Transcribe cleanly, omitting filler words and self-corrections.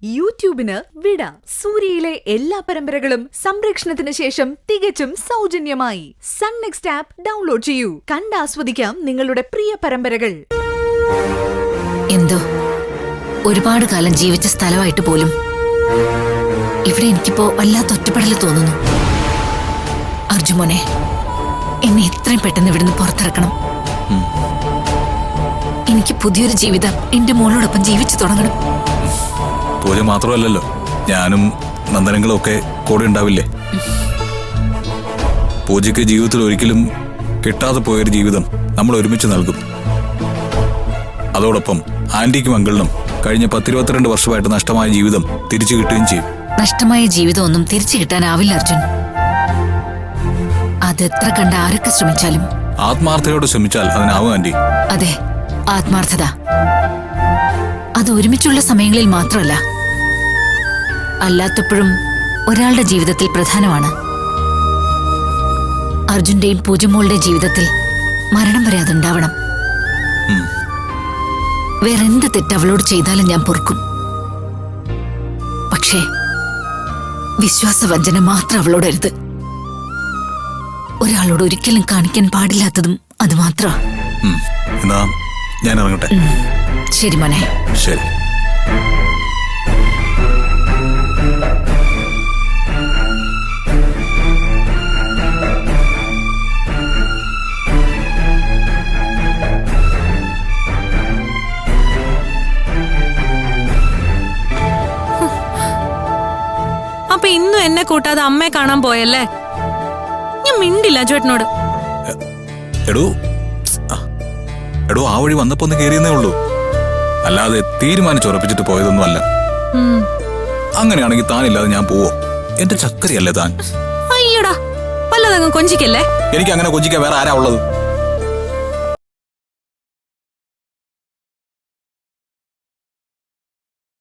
യൂട്യൂബിന് വിട. സൂര്യയിലെ എല്ലാ പരമ്പരകളും സംരക്ഷണത്തിന് ശേഷം തികച്ചും സൗജന്യമായി സൺ നെക്സ്റ്റ് ആപ്പ് ഡൗൺലോഡ് ചെയ്യൂ. കണ്ടാസ്വദിക്കാം നിങ്ങളുടെ പ്രിയ പരമ്പരകൾ. എന്തോ ഒരുപാട് കാലം ജീവിച്ച സ്ഥലമായിട്ട് പോലും ഇവിടെ എനിക്കിപ്പോ വല്ലാത്ത ഒറ്റപ്പെടൽ തോന്നുന്നു. അർജുമോനെ, എന്നെ എത്രയും പെട്ടെന്ന് ഇവിടുന്ന് പുറത്തിറക്കണം. എനിക്ക് പുതിയൊരു ജീവിതം എന്റെ മോളോടൊപ്പം ജീവിച്ചു തുടങ്ങണം. പൂജ മാത്രമല്ലല്ലോ, ഞാനും നന്ദനങ്ങളും ഒക്കെ കൂടെ ഉണ്ടാവില്ലേ? പൂജയ്ക്ക് ജീവിതത്തിൽ ഒരിക്കലും കിട്ടാതെ പോയൊരു ജീവിതം നമ്മൾ ഒരുമിച്ച് നൽകും. അതോടൊപ്പം ആന്റിക്കും അങ്കിളിനും കഴിഞ്ഞ 10-22 വർഷമായിട്ട് നഷ്ടമായ ജീവിതം തിരിച്ചു കിട്ടുകയും ചെയ്യും. നഷ്ടമായ ജീവിതമൊന്നും തിരിച്ചു കിട്ടാനാവില്ല അർജുൻ. അതെത്ര കണ്ട് ആരൊക്കെ ശ്രമിച്ചാലും. ആത്മാർത്ഥതയോട് ശ്രമിച്ചാൽ അതിനാവും ആന്റി. അതെ, ആത്മാർത്ഥത. അത് ഒരുമിച്ചുള്ള സമയങ്ങളിൽ മാത്രമല്ല, അല്ലാത്തപ്പോഴും ഒരാളുടെ ജീവിതത്തിൽ പ്രധാനമാണ്. അർജുന്റെയും പൂജമോളുടെ ജീവിതത്തിൽ മരണം വരെ അതുണ്ടാവണം. വേറെന്ത് തെറ്റ് അവളോട് ചെയ്താലും ഞാൻ പൊറുക്കും. പക്ഷേ വിശ്വാസവഞ്ചന മാത്രം അവളോടരുത്. ഒരാളോട് ഒരിക്കലും കാണിക്കാൻ പാടില്ലാത്തതും അത് മാത്രമാ. എന്നാ ഞാൻ ഇറങ്ങട്ടെ. ശരി മോനെ. ശരി. അപ്പൊ ഇന്നും എന്നെ കൂട്ടാതെ അമ്മയെ കാണാൻ പോയല്ലേ? ഞാൻ മിണ്ടില്ല ചേട്ടനോട്. എടോ ആ വഴി വന്നപ്പോ ഒന്ന് കേറിയെന്നേ ഉള്ളൂ, അല്ലാതെ തീരുമാനിച്ചുറപ്പിച്ചിട്ട് പോയതൊന്നും അല്ല. അങ്ങനെയാണെങ്കിൽ താനില്ലാതെ ഞാൻ പോവോ? എന്റെ ചക്കരയല്ലേ താൻ. അയ്യടാ, വല്ലതങ്ങ് കൊഞ്ചിക്കല്ലേ. എനിക്ക് അങ്ങനെ കൊഞ്ചിക്കാൻ വേറെ ആരാ ഉള്ളത്?